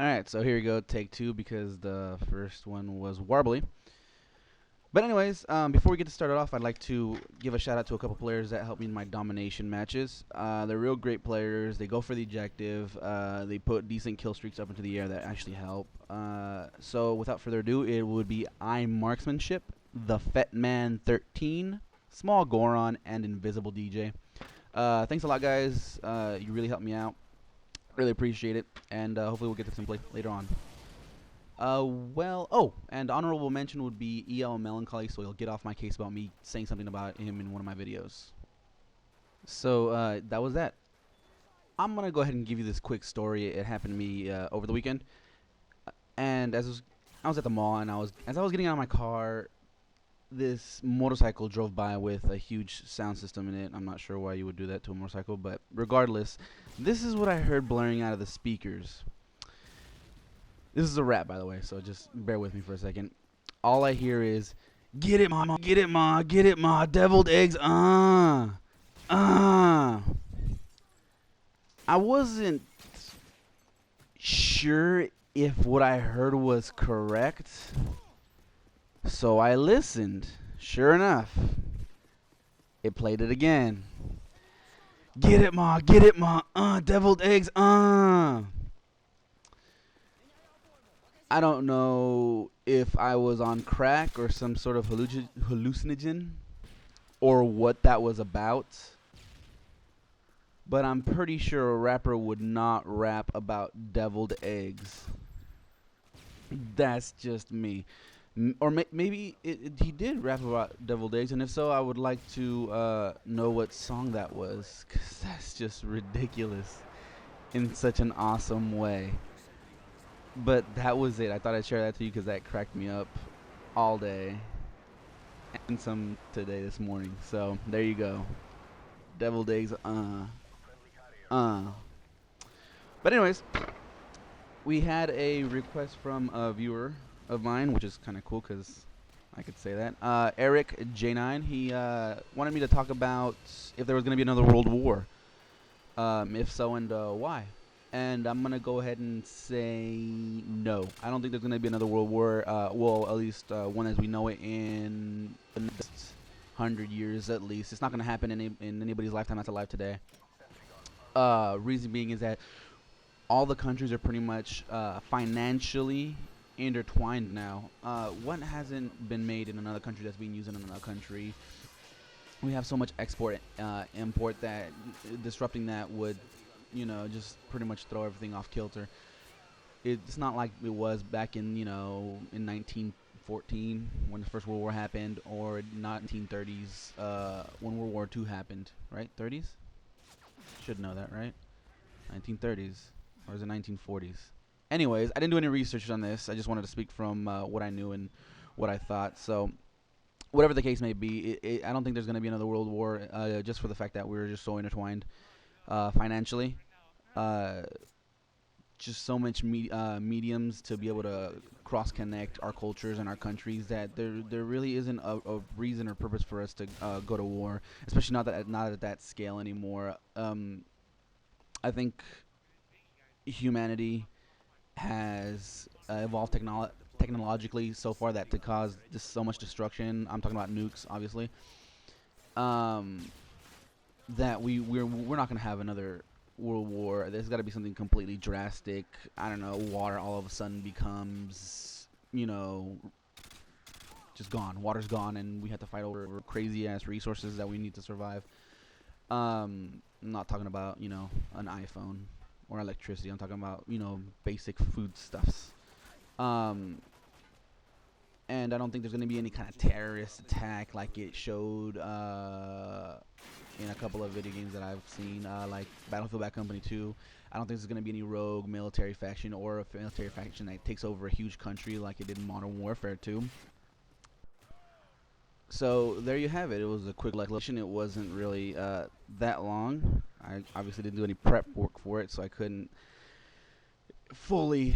Alright, so here we go, take two, because the first one was warbly. But anyways, before we get to start it off, I'd like to give a shout out to a couple players that helped me in my domination matches. They're real great players. They go for the objective. They put decent kill streaks up into the air that actually help. So without further ado, it would be Marksmanship, the Fetman 13, Small Goron, and Invisible DJ. Thanks a lot, guys. You really helped me out. Really appreciate it, and hopefully we'll get to some play later on. And honorable mention would be EL Melancholy, so he'll get off my case about me saying something about him in one of my videos. So that was that. I'm gonna go ahead and give you this quick story. It happened to me over the weekend, and I was at the mall, and as I was getting out of my car, this motorcycle drove by with a huge sound system in it. I'm not sure why you would do that to a motorcycle, but regardless, this is what I heard blaring out of the speakers. This is a rap, by the way, so just bear with me for a second. All I hear is, "Get it, mama, get it, ma, get it, ma, deviled eggs, uh." I wasn't sure if what I heard was correct, so I listened. Sure enough, it played it again. "Get it, ma, deviled eggs, uh." I don't know if I was on crack or some sort of hallucinogen or what that was about, but I'm pretty sure a rapper would not rap about deviled eggs. That's just me. Maybe he did rap about deviled eggs, and if so, I would like to know what song that was, because that's just ridiculous in such an awesome way. But that was it. I thought I'd share that to you because that cracked me up all day and some today this morning. So there you go. Deviled eggs, uh. But anyways, we had a request from a viewer of mine, which is kind of cool because I could say that. Eric J9, he wanted me to talk about if there was going to be another world war. If so, and why. And I'm going to go ahead and say no. I don't think there's going to be another world war. Well, at least one as we know it in the next 100 years at least. It's not going to happen in anybody's lifetime that's alive today. Reason being is that all the countries are pretty much financially intertwined now. What hasn't been made in another country that's being used in another country? We have so much export, import that disrupting that would, just pretty much throw everything off kilter. It's not like it was back in, in 1914 when the First World War happened, or not 1930s when World War II happened, right? 30s? Should know that, right? 1930s, or is it 1940s? Anyways, I didn't do any research on this. I just wanted to speak from what I knew and what I thought. So, whatever the case may be, I don't think there's going to be another world war, just for the fact that we're just so intertwined financially. Just so much mediums to be able to cross connect our cultures and our countries that there really isn't a reason or purpose for us to go to war, especially not at that scale anymore. I think humanity has evolved technologically so far that to cause just so much destruction. I'm talking about nukes, obviously. That we're not gonna have another world war. There's got to be something completely drastic. I don't know. Water all of a sudden becomes, just gone. Water's gone, and we have to fight over crazy ass resources that we need to survive. I'm not talking about an iPhone or electricity. I'm talking about basic foodstuffs. And I don't think there's going to be any kind of terrorist attack like it showed in a couple of video games that I've seen, like Battlefield Bad Company 2. I don't think there's going to be any rogue military faction or a military faction that takes over a huge country like it did in Modern Warfare 2. So there you have it. It was a quick lecture. It wasn't really that long. I obviously didn't do any prep work for it, so I couldn't fully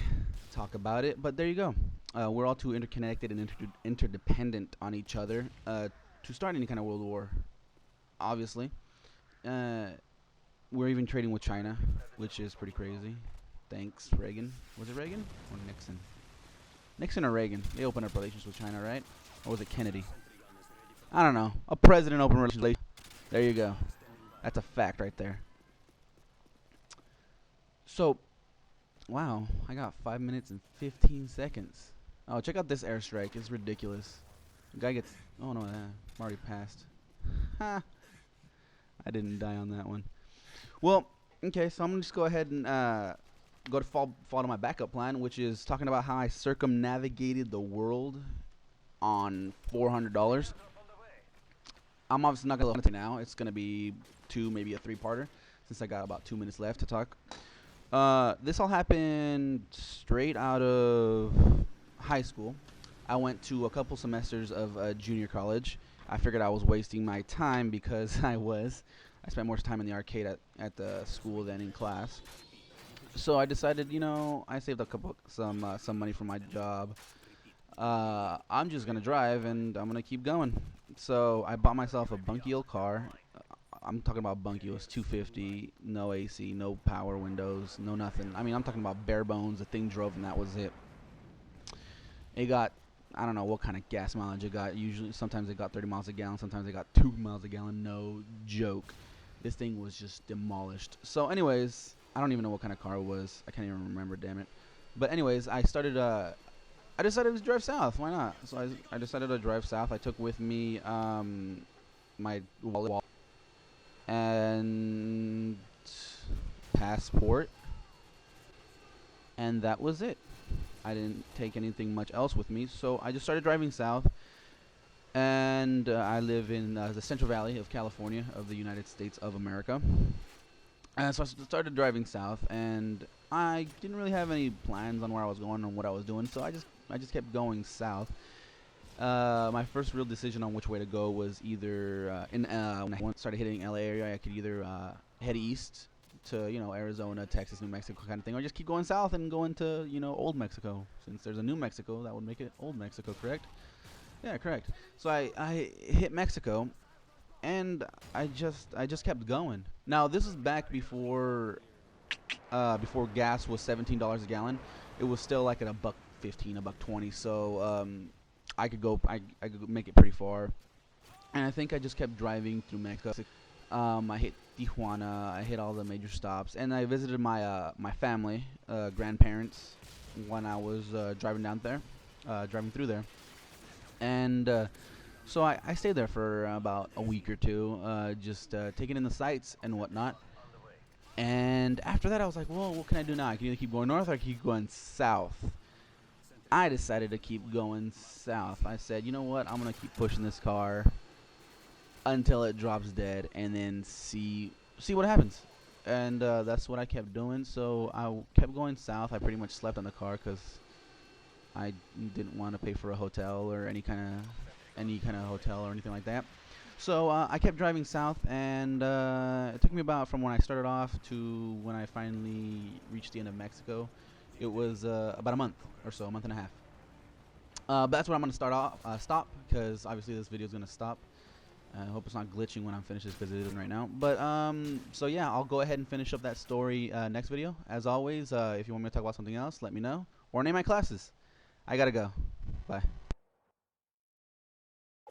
talk about it. But there you go. We're all too interconnected and interdependent on each other to start any kind of world war. Obviously, we're even trading with China, which is pretty crazy. Thanks, Reagan. Was it Reagan or Nixon? Nixon or Reagan? They opened up relations with China, right? Or was it Kennedy? I don't know. A president opened relations. There you go. That's a fact right there. So, wow, I got 5 minutes and 15 seconds. Oh, check out this airstrike. It's ridiculous. The guy gets. Oh no, I'm already passed. Ha! I didn't die on that one. Well, okay, so I'm gonna just go ahead and go to fall to my backup plan, which is talking about how I circumnavigated the world on $400. I'm obviously not gonna go into it now. It's gonna be two, maybe a three-parter, since I got about 2 minutes left to talk. This all happened straight out of high school. I went to a couple semesters of junior college. I figured I was wasting my time because I spent more time in the arcade at the school than in class. So I decided, I saved some money from my job. I'm just gonna drive and I'm gonna keep going. So I bought myself a bunky old car. I'm talking about bunky. It was 250, no AC, no power windows, no nothing. I mean, I'm talking about bare bones. The thing drove and that was it. It got, I don't know what kind of gas mileage it got. Usually, sometimes it got 30 miles a gallon. Sometimes it got 2 miles a gallon. No joke. This thing was just demolished. So anyways, I don't even know what kind of car it was. I can't even remember, damn it. But anyways, I decided to drive south. Why not? So I decided to drive south. I took with me my wallet and passport, and that was it. I didn't take anything much else with me, so I just started driving south. And I live in the Central Valley of California, of the United States of America. And so I started driving south, and I didn't really have any plans on where I was going or what I was doing, so I just kept going south. My first real decision on which way to go was either when I started hitting LA area, I could either head east to Arizona, Texas, New Mexico kind of thing, or just keep going south and go into Old Mexico. Since there's a New Mexico, that would make it Old Mexico, correct? Yeah, correct. So I hit Mexico, and I just kept going. Now this is back before gas was $17 a gallon. It was still like at $1.15, $1.20. So I could make it pretty far, and I think I just kept driving through Mexico. I hit Tijuana. I hit all the major stops, and I visited my family, grandparents, when I was driving through there. And so I stayed there for about a week or two, just taking in the sights and whatnot. And after that, I was like, well, what can I do now? I can either keep going north or I can keep going south. I decided to keep going south. I said, you know what? I'm going to keep pushing this car until it drops dead and then see what happens. And that's what I kept doing. So I kept going south. I pretty much slept on the car because I didn't want to pay for a hotel or any kind of hotel or anything like that. So I kept driving south, and it took me about from when I started off to when I finally reached the end of Mexico. It was about a month or so, a month and a half. But that's where I'm going to stop, because obviously this video is going to stop. I hope it's not glitching when I'm finished this, because it isn't right now. But so yeah, I'll go ahead and finish up that story next video. As always, if you want me to talk about something else, let me know, or name my classes. I gotta go. Bye.